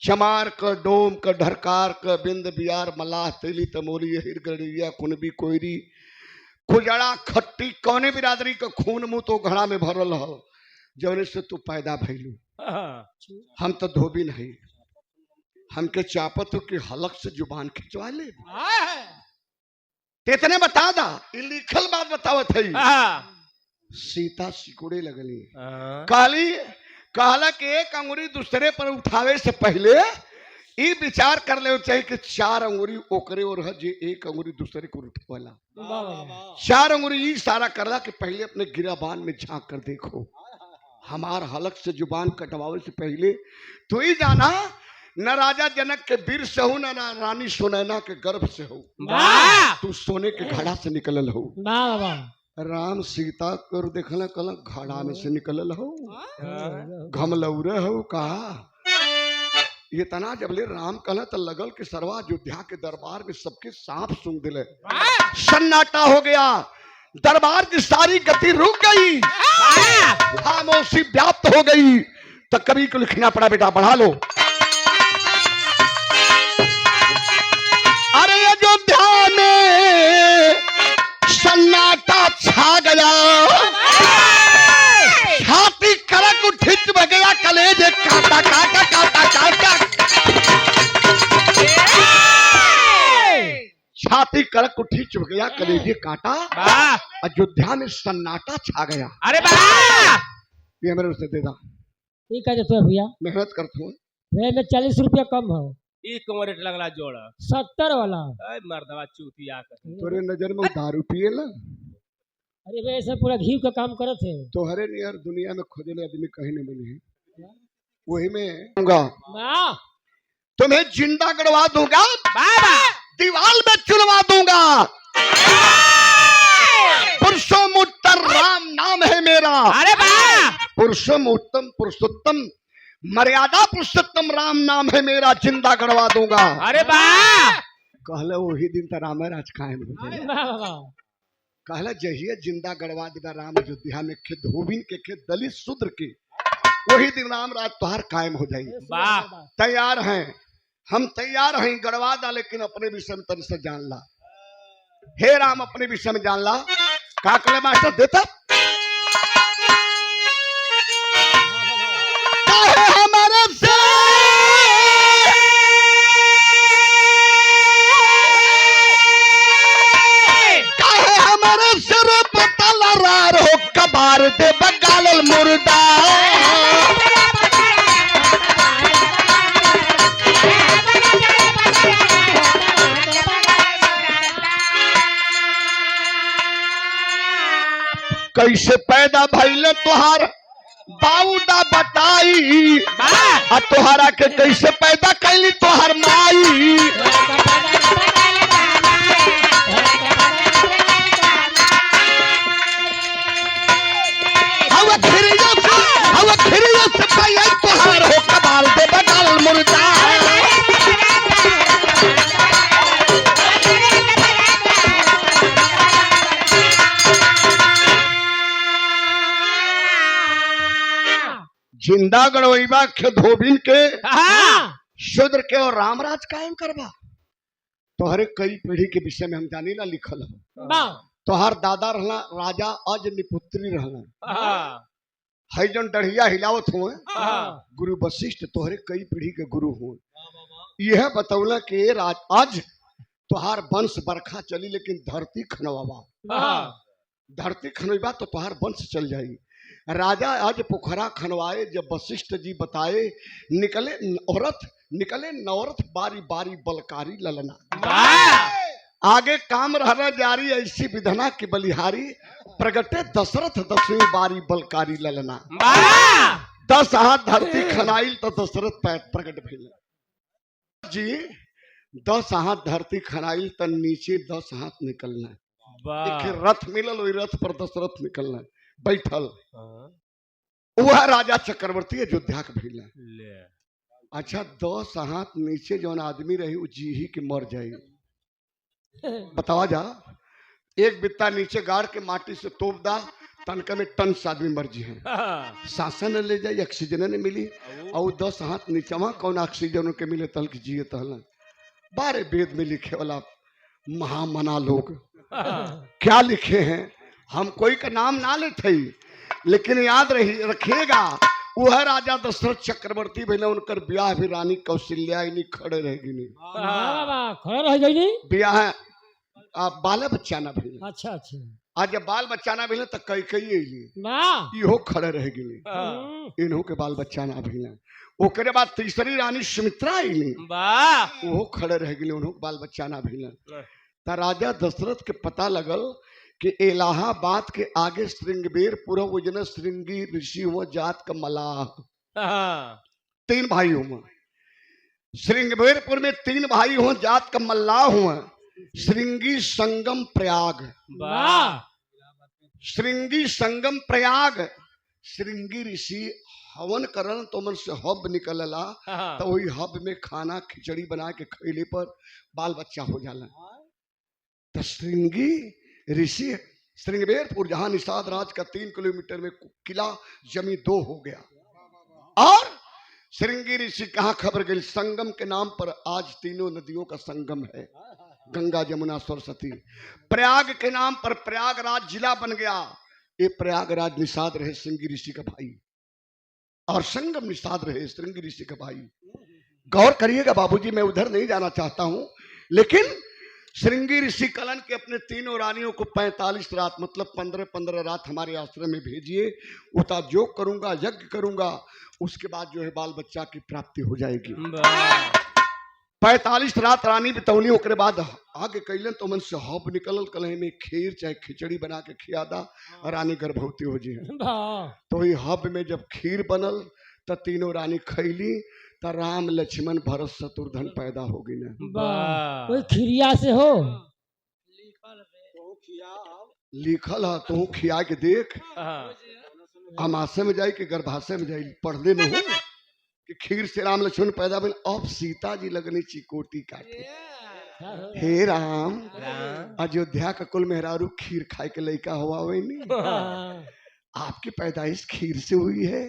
चमार का, डोम का, ढरकार का, बिंद बियार, मलाह, तेली, तमोली, हिरगड़िया, कुनबी, कोयरी, खुजड़ा, खट्टी, कौने बिरादरी का खून मुंह तो घड़ा में भरल हो। जौने से तू पैदा भइलू। हम तो धोबी नहीं, हमके चापत हो कि हलक से जुबान खिंचवा ले। इतने बता दा, ये लिखल बात बतावत है। सीता सिकुड़े लगली, कहला कि एक अंगुरी दूसरे पर उठावे से पहले ये विचार कर ले चाहिए कि 4 अंगुरी ओकरे और जे एक अंगुरी दूसरे को उठवाला। 4 अंगुरी ये सारा करला कि पहले अपने गिराबान में झांक कर देखो। हमार हलक से जुबान कटवावे से पहले तो ही जाना न राजा जनक के वीर से हो न रानी सुनैना के गर्भ से हो। तू सोने के घड़ा से निकलल हो। राम सीता कर देखला कल घड़ा में से निकलल हो। घमलौरे हो कहा ये तना जबले राम कहला तो लगल कि सर्वा अयोध्या के दरबार में सबके सांप सूंघ दिले। सन्नाटा हो गया, दरबार की सारी गति रुक गई, खामोशी व्याप्त हो गई। तो कवि को लिखना पड़ा, बेटा बढ़ा लो। अरे अयोध्या में सन्नाटा छा गया, छाती करक उठिच गया, कलेजे काटा काटा काटा काटा, छाती करक उठी चुक गया, कलेजे काटा। अयोध्या में सन्नाटा छा गया। अरे वाह ये मेरे उसे दे दा। ठीक है तो भैया मेहनत करता हूँ भैया में 40 रुपया कम हो। ई कौन रेट लगला जोड़ 70 वाला। मर्दवा चूतिया कर तोरे नजर में दारू पिए ला। अरे भाई ऐसे पूरा घी का काम करे थे। तोहरे नियर दुनिया में खोजले आदमी कहीं नहीं मिली है। वही में तुम्हें जिंदा गड़वा दूंगा, दीवार में चुनवा दूंगा। पुरुषोम उत्तर राम नाम है मेरा। अरे वाह पुरुषोम उत्तम पुरुषोत्तम मर्यादा पुरुषोत्तम राम नाम है मेरा, जिंदा गड़वा दूंगा। अरे वाह कहले वही दिन तो राम राज कायम हो गया। कहला जहिया जिंदा गड़वा देगा राम अयोध्या में के धोबिन के दलित शूद्र के, वही दिन राम राज तुहार कायम हो जाएगी। वाह तैयार हैं हम, तैयार हैं गड़वा दा, लेकिन अपने विषय में तरी से जान ला। हे राम अपने विषय में जान ला। का कले मास्टर देता हमारे से हमारे सिर पतला रार हो कबार दे बगालल मुर्दा। कैसे पैदा भइले तुहार बाउडा बताई, आ तुहारा के कैसे पैदा कैली तुहार माई। हवा खिरिया से पाई तुहार हो कबाल दे बगाल मुर्दा। जिंदा गड़वैबा के धोबिन के शूद्र के और रामराज कायम करवा। तोहरे कई पीढ़ी के विषय में हम जानी ला लिखल हो। तोहर दादा रहला राजा अज निपुत्री रहला, है जन डढ़िया हिलावत हुए गुरु वशिष्ठ तोहरे कई पीढ़ी के गुरु हुए। यह बतौला कि आज तोहार वंश बरखा चली, लेकिन धरती खनवा, धरती खनवा तो तोहार वंश चल जाई। राजा आज पोखरा खनवाए, जब वशिष्ठ जी बताए, निकले नवरथ बारी बारी बलकारी ललना। आगे काम रहना जारी, ऐसी विधना की बलिहारी, प्रगटे दशरथ 10वीं बारी बलकारी ललना। 10 हाथ धरती खनाइल तो दशरथ प्रगट भइल जी। 10 हाथ धरती खनाइल तो नीचे 10 हाथ निकलना। एक रथ मिलल, वही रथ पर दशरथ निकलना बैठल। वह राजा चक्रवर्ती अयोध्या के भइल। अच्छा 10 हाथ नीचे जौन आदमी रही वो जी ही के मर जाई। बतावा जा, एक बित्ता नीचे गाड़ के माटी से तोप दा, तनका में टन से आदमी मर जी है। सांसा न ले जाए, ऑक्सीजन न मिली, और 10 हाथ नीचवा कौन ऑक्सीजन के मिले तल के जिए तहल। बारे वेद में लिखे वाला महामना लोग क्या लिखे हैं, हम कोई का नाम ना लेते, लेकिन याद रखिएगा, वह राजा दशरथ चक्रवर्ती भैया, उनकर ब्याह भी रानी कौशल्या खड़े रह गई। खड़े रह गई नहीं ब्याह बाल बच्चा ना भैया। अच्छा अच्छा, आज जब बाल बच्चा ना भैया तो कई इहो खड़े रह गई, इन्हों के बाल बच्चा ना भैया। ओकरे बाद तीसरी रानी सुमित्रा आई, वो खड़े रह गई, उन्हों के बाल बच्चा ना भैया। तो राजा दशरथ के पता लगल कि इलाहाबाद के आगे श्रृंगबेरपुर वजन श्रृंगी ऋषि हुआ जात का मलाह। 3 भाई हुआ श्रृंगबेरपुर में, 3 भाई हुआ जात का मल्लाह हुआ। श्रृंगी संगम प्रयाग, श्रृंगी संगम प्रयाग। श्रृंगी ऋषि हवन करन तो मन से हब निकलला, तो वही हब में खाना खिचड़ी बना के खैले पर बाल बच्चा हो जाला। तो श्रृंगी ऋषि श्रृंगबेरपुर जहां निषाद राज का 3 किलोमीटर में किला जमी 2 हो गया। और श्रृंगी ऋषि कहां खबर गई, संगम के नाम पर आज तीनों नदियों का संगम है, गंगा जमुना सरस्वती। प्रयाग के नाम पर प्रयागराज जिला बन गया। ये प्रयागराज निषाद रहे श्रृंगी ऋषि का भाई, और संगम निषाद रहे श्रृंगी ऋषि का भाई। गौर करिएगा बाबूजी, मैं उधर नहीं जाना चाहता हूं, लेकिन श्रृंगी ऋषि कलन के अपने 3 रानियों को 45 रात मतलब 15-15 रात हमारे आश्रम में भेजिए। उता जो करूंगा, यज्ञ करूंगा, उसके बाद जो है बाल बच्चा की प्राप्ति हो जाएगी। 45 रात रानी बितौली, ओकरे बाद आगे कैलन तो मन से हब निकलल, कलह में खीर चाहे खिचड़ी बना के खियादा, रानी गर्भवती हो जी। तो ये हब में जब खीर बनल तो 3 रानी खैली, तो राम लक्ष्मण भरत शत्रुघ्न पैदा हो गई ना। कोई खिरिया से हो लिखल है, तो खिया के देख, अमाशय में जाई कि गर्भाशय में जाई, पढ़ले न हो कि खीर से राम लक्ष्मण पैदा भइल। अब सीता जी लगनी चिकोटी काटे, हे राम अयोध्या का कुल मेहरारू खीर खाए के लड़का हुआ वही, आपकी पैदाइश खीर से हुई है।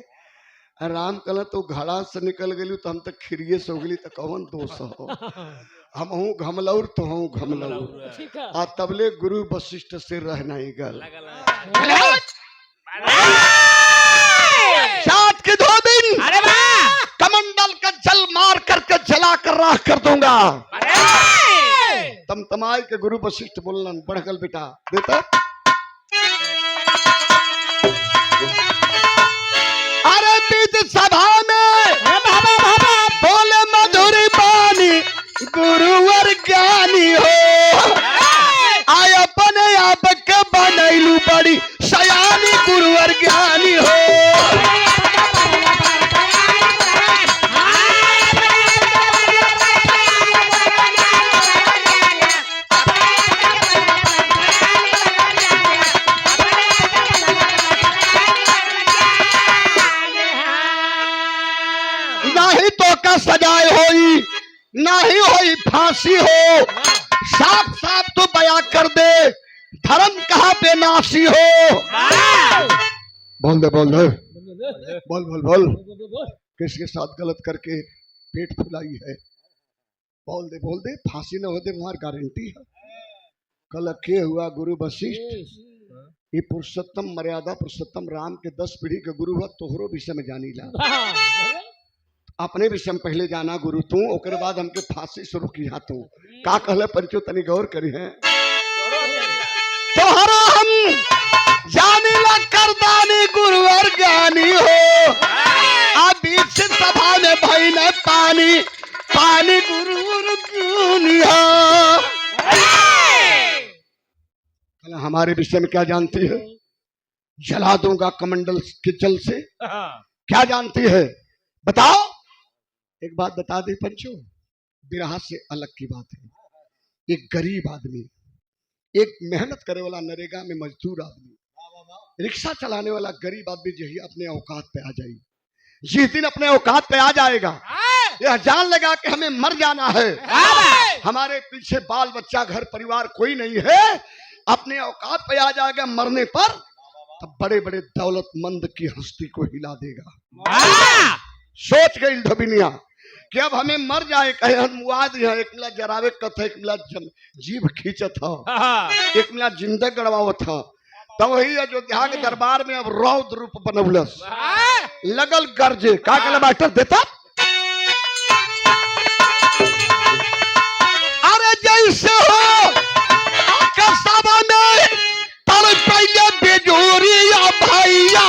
राम कहला तो घड़ा से निकल गई, तो हम तक खीरिये से हो गई, तो कौन दोष हो, हम हूँ घमलौर तो हूँ घमलौर। आ तबले गुरु वशिष्ठ से रहना ही गल सात के 2 दिन कमंडल का जल मार करके जला कर राख कर दूंगा। तमतमाई के गुरु वशिष्ठ बोलन, बढ़ गल बेटा देता। अरे बीच सभा में बोले मधुरी बानी, गुरुवर ज्ञानी हो, आय अपने आप के बनैलू बड़ी सयानी, गुरुवर ज्ञानी हो। सजाए होई नहीं होई फांसी हो, साफ साफ तो बया कर दे, धर्म कहाँ बेनाशी हो। बोल दे बोल दे बोल बोल बोल, किसके साथ गलत करके पेट फुलाई है, बोल दे फांसी न हो दे, तुम्हारी गारंटी है। कल के हुआ गुरु वशिष्ठ, ये पुरुषोत्तम मर्यादा पुरुषोत्तम राम के 10 पीढ़ी के गुरु हुआ, तोहरो विषय में जानी ला। अपने विषय में पहले जाना गुरु तू, ओकर बाद हमके फांसी शुरू किया तू। का कहले पंचो तनी गौर करी है। तोहरा हम जानी ला करदानी गुरुवर ज्ञानी हो आ बीच सभा में भई न पानी पानी गुरुवर ज्ञानी हो। कल हमारे विषय में क्या जानती है? जला दूंगा कमंडल के जल से। क्या जानती है बताओ? एक बात बता दे पंचो, बिरहा से अलग की बात है। एक गरीब आदमी, एक मेहनत करे वाला नरेगा में मजदूर आदमी, रिक्शा चलाने वाला गरीब आदमी यही अपने औकात पे आ जाए, जिस दिन अपने औकात पे आ जाएगा यह जान लेगा कि हमें मर जाना है, हमारे पीछे बाल बच्चा घर परिवार कोई नहीं है, अपने औकात पे आ जाएगा मरने पर, तब बड़े बड़े दौलतमंद की हस्ती को हिला देगा। सोच गई धबिनिया कि अब हमें मर जाए, कहे हम मुआद है, एक मिला जरावे कथा, एक मिला जीभ खींचत था, एक मिला जिंदा गड़वावत था। तो वही अयोध्या के दरबार में अब रौद्र रूप बनौलस, लगल गर्जे का कहला मास्टर देता। अरे जैसे हो कसबा में तड़ पहले बेजोरिया भैया,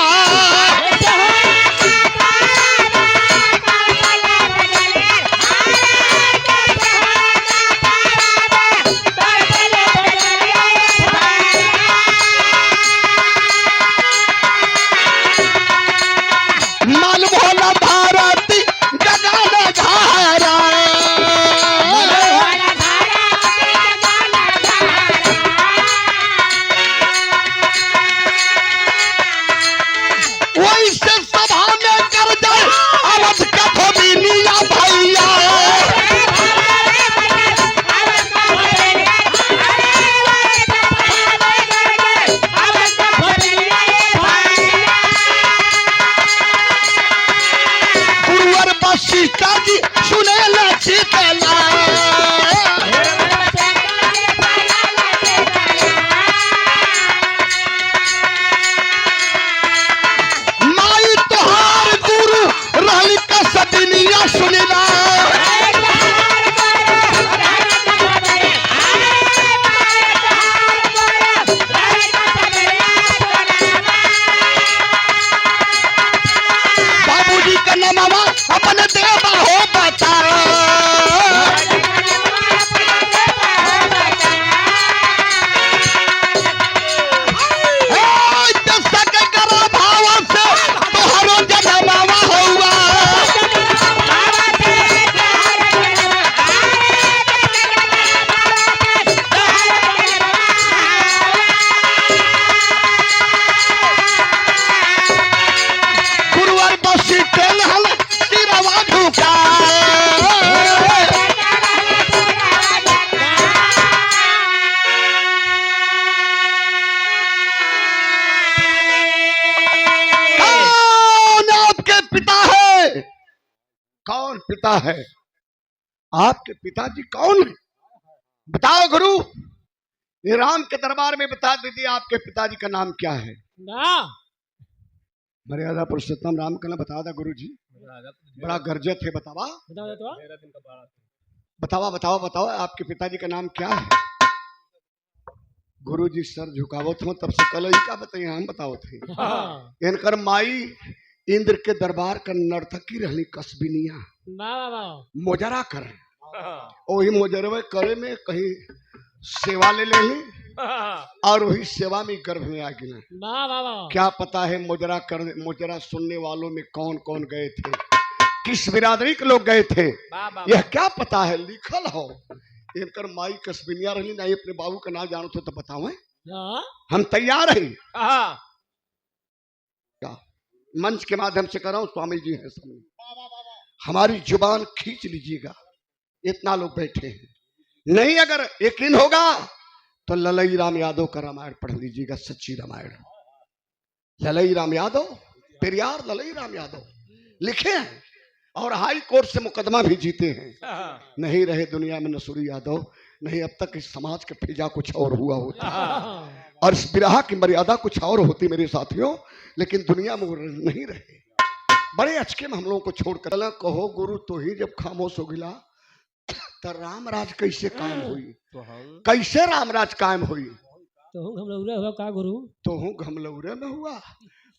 कौन पिता है? आपके पिताजी कौन है? बताओ गुरु, ये राम के दरबार में बता दीजिए आपके पिताजी का नाम क्या है? ना मर्यादा पुरुषोत्तम राम का नाम बता दा गुरु जी, बड़ा गर्जत है, बतावा बतावा बतावा बताओ आपके पिताजी का नाम क्या है? गुरु जी सर झुकावत हो तब से कल ही का बताइए, हम बताओ थे। इनकर माई इंद्र के दरबार का नर्तकी रहनी कसबिनिया, मोजरा कर वही मोजरवे करे में कहीं सेवा ले ली और वही सेवा में गर्भ में आ गया। क्या पता है मोजरा सुनने वालों में कौन कौन गए थे, किस बिरादरी के लोग गए थे, यह क्या पता है? लिखल हो इनकर माई कसबिनिया रही ना, अपने बाबू का नाम जानो तो बताओ, हम तैयार हैं। मंच के माध्यम से कर रहा हूं, स्वामी जी हैं सामने, हमारी जुबान खींच लीजिएगा, इतना लोग बैठे हैं। नहीं अगर यकीन होगा तो ललई राम यादव का रामायण पढ़ लीजिएगा, सच्ची रामायण। ललई राम यादव, पेरियार ललई राम यादव लिखे हैं और हाई कोर्ट से मुकदमा भी जीते हैं। नहीं रहे दुनिया में नसूरी यादव, नहीं अब तक इस समाज का फिजा कुछ और हुआ होता और इस बिरहा की मर्यादा कुछ और होती मेरे साथियों, लेकिन दुनिया में वो नहीं रहे। बड़े अचके में हम लोगों को छोड़कर कहो गुरु तो ही जब खामोश हो गिला तो राम राज कैसे कायम हुई? कैसे राम राज कायम हुई? तो हम लौरा हुआ का गुरु तो हूँ घमलौरे में हुआ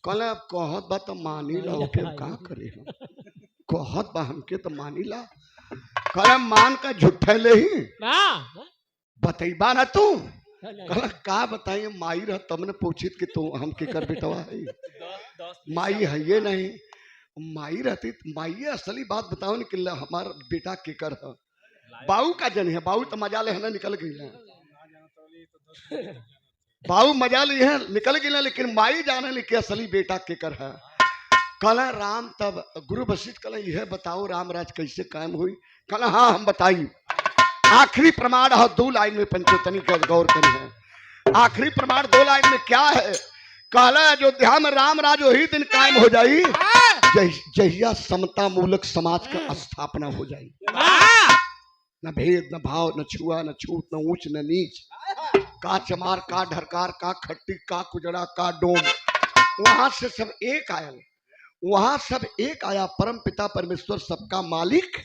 कल अब कहत बा तो मानी ला ओके का करे हम कहत बा हमके तो मानी ला कल मान का झूठे ले ही वाह बतैबा ना तू कल का बताइए माई रह तब ने पूछित कि तू हमके कर बेटवा है माई है ये नहीं माई रहती माई असली बात बताओ नि कि हमारा बेटा के कर है बाऊ का जन है बाऊ तो मजा ले है ना निकल गई है बाऊ मजा ली है निकल गई लेकिन माई जाने ली कि असली बेटा के कर है कल राम तब गुरु वशिष्ठ कल यह बताओ रामराज कैसे कायम हुई कल हाँ हम बताई आखिरी प्रमाण है 2 लाइन में पंचोतनी का गौर करी है आखिरी प्रमाण 2 लाइन में क्या है कहला अयोध्या में रामराज वही दिन कायम हो जाई जहिया समता मूलक समाज का स्थापना हो जाई न भेद न भाव न छुआ न छूत न ऊंच न नीच का चमार का ढरकार का खट्टी का कुजड़ा का डोम वहां से सब एक आया वहां सब एक आया परम पिता परमेश्वर सबका मालिक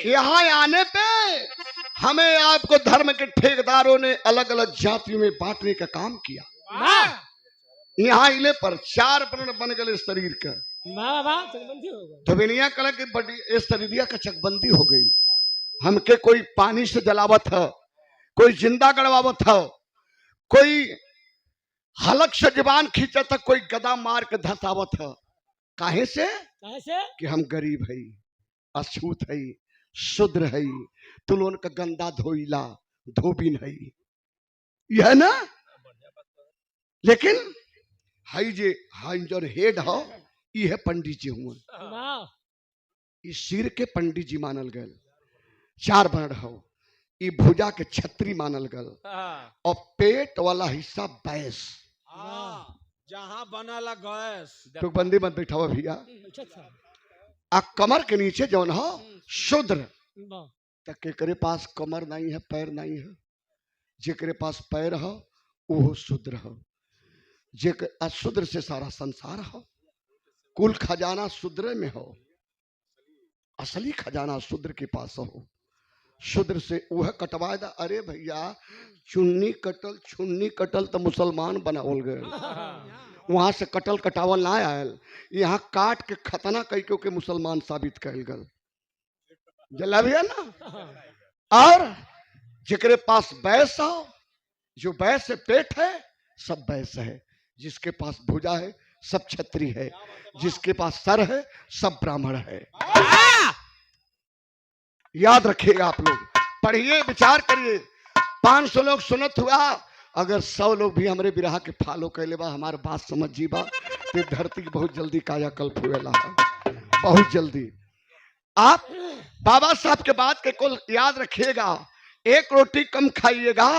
यहाँ आने पे हमें आपको धर्म के ठेकेदारों ने अलग अलग जातियों में बांटने का काम किया यहाँ इले पर 4 वर्ण बन गए शरीर का धोबिनिया कला की बड़ी इस शरीरिया का चकबंदी हो गई हमके कोई पानी से जलावत है कोई जिंदा गड़वावत है कोई हलक से जबान खींचा था कोई गदा मार के धसावत है काहे से कि हम गरीब है अछूत है शुद्र है तुलोन का गंदा धोइला धोबिन है यह ना लेकिन हाई जे हाई जो हेड हो ये पंडित जी हुआ इस सिर के पंडित जी मानल गए 4 वर्ण हो ये भुजा के छत्री मानल गल और पेट वाला हिस्सा बैस जहाँ बनला गैस तो बंदी मत बैठा हुआ भैया आ कमर के नीचे जौन हो शूद्र तक के करे पास कमर नहीं है पैर नहीं है जेकरे पास पैर हो वो शूद्र हो जे अशूद्र से सारा संसार हो कुल खजाना शूद्र में हो असली खजाना शूद्र के पास हो शूद्र से वह कटवाए दा अरे भैया चुन्नी कटल छुन्नी कटल तो मुसलमान बनावल गए वहां से कटल कटावल ना आयल यहाँ काट के खतना कई के मुसलमान साबित कल गल जला भैया ना और जिकरे पास बैस हो जो बैस से पेट है सब बैस है जिसके पास भुजा है सब क्षत्रिय है जिसके पास सर है सब ब्राह्मण है याद रखिएगा आप लोग पढ़िए विचार करिए 500 लोग सुनत हुआ अगर 100 लोग भी हमारे बिरहा के फॉलो कैले बा हमारे बात समझ जीबा तो धरती बहुत जल्दी कायाकल्प हुएला बहुत जल्दी आप बाबा साहब के बात के कुल याद रखिएगा 1 रोटी कम खाइएगा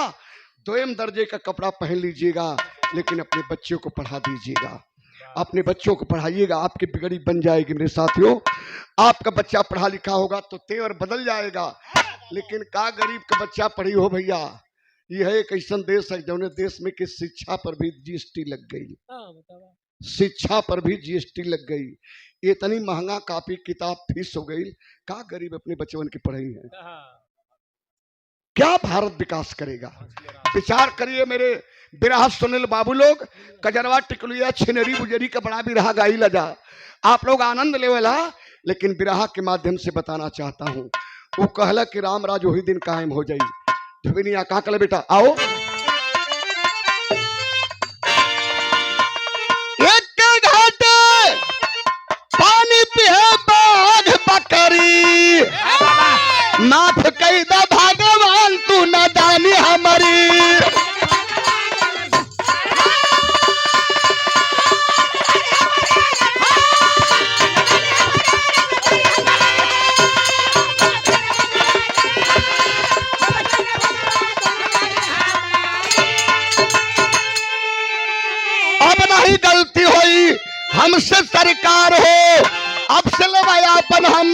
2 दर्जे का कपड़ा पहन लीजिएगा लेकिन अपने बच्चों को पढ़ा दीजिएगा अपने बच्चों को पढ़ाइएगा आपकी बिगड़ी बन जाएगी मेरे साथियों आपका बच्चा पढ़ा लिखा होगा तो तेवर बदल जाएगा लेकिन का गरीब का बच्चा पढ़ी हो भैया यह एक ऐसा देश है जो देश में कि शिक्षा पर भी जीएसटी लग गई शिक्षा पर भी जीएसटी लग गई इतनी महंगा कॉपी किताब फीस हो गई का गरीब अपने बच्चों की पढ़ाई है क्या भारत विकास करेगा विचार करिए मेरे बिरहा सुनील बाबू लोग कजरवा टिकुलिया छिनरी बुजरी का बड़ा बिरहा गाई लजा आप लोग आनंद लेवला लेकिन बिरहा के माध्यम से बताना चाहता हूँ वो कहला कि रामराज वही दिन कायम हो जाई धुबिनिया का कल बेटा आओ एक घाटे पानी पिए बाघ बकरी माफ कई दा भगवान तू न दानी हमारी गलती हुई हमसे सरकार हो अब से अपन हम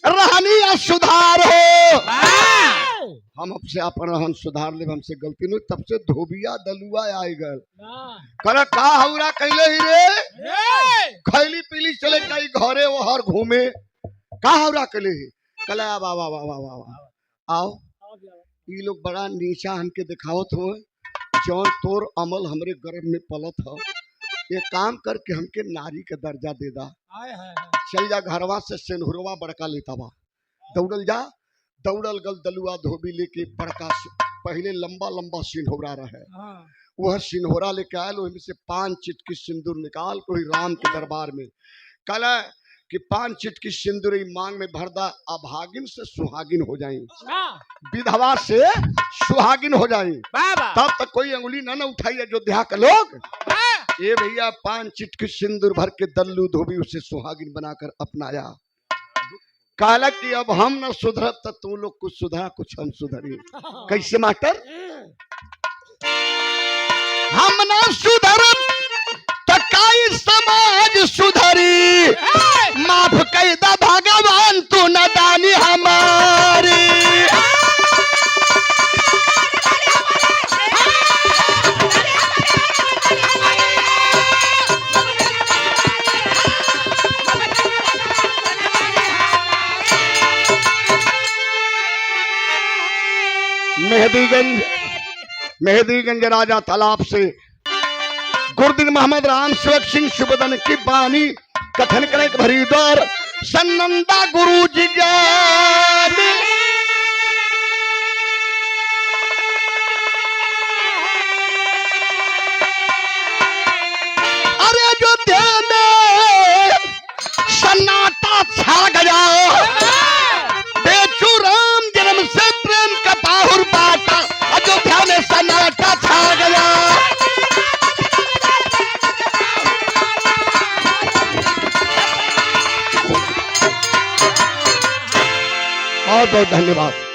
रहनी या सुधार हो हम अब से अपन रहन सुधार ले हमसे गलती नहीं तब से धोबिया दलुआ आई गल कर का हौरा कैले ही रे खैली पीली चले गई घरे वो हर घूमे का हौरा कैले ही कल वाह वाह वाह वाह वाह आओ ये लोग बड़ा नीचा हमके दिखावत हो जौन तोर अमल हमरे गर्भ में पलत ह, ये काम करके हमके नारी के दर्जा दे दा। हाय हाय चल जा घरवा से सेनहुरवा बड़का लेता बा, दौड़ल जा। दौड़ल गल दलुआ धोबी लेके बड़का पहले लंबा लंबा सिन्होरा रहे, हां वह सिन्होरा लेके आयल, ओहिमे से 5 चिटकी सिंदूर निकाल कोई राम के दरबार में कहला कि 5 चिटकी सिंदूर ई मांग में भर दा, अभागिन से सुहागिन हो जाई, विधवा से सुहागिन हो जाई। बाबा तब तक कोई अंगुली ना उठाई अयोध्या के लोग। ये भैया 5 चिटकी सिंदूर भर के दल्लू धोबी उसे सुहागिन बनाकर अपनाया। कहला कि अब हम न सुधरब तो तू लोग कुछ सुधरा, कुछ हम सुधरी। कैसे मास्टर? हम न सुधरब तो काई समाज सुधरी, माफ कर दा भगवान तू न दानी हमारी। मेहदीगंज राजा तालाब से गुरुदीन मोहम्मद राम सेवक सिंह सुबदन की बानी कथन करें भरी दौर सन्नंदा गुरु जी ज्ञानी। अरे अयोध्या में सन्नाटा छा गया, बेचू राम जन्म से प्रेम का बाहुर बाटा, अयोध्या में सन्नाटा छा गया। बहुत बहुत धन्यवाद।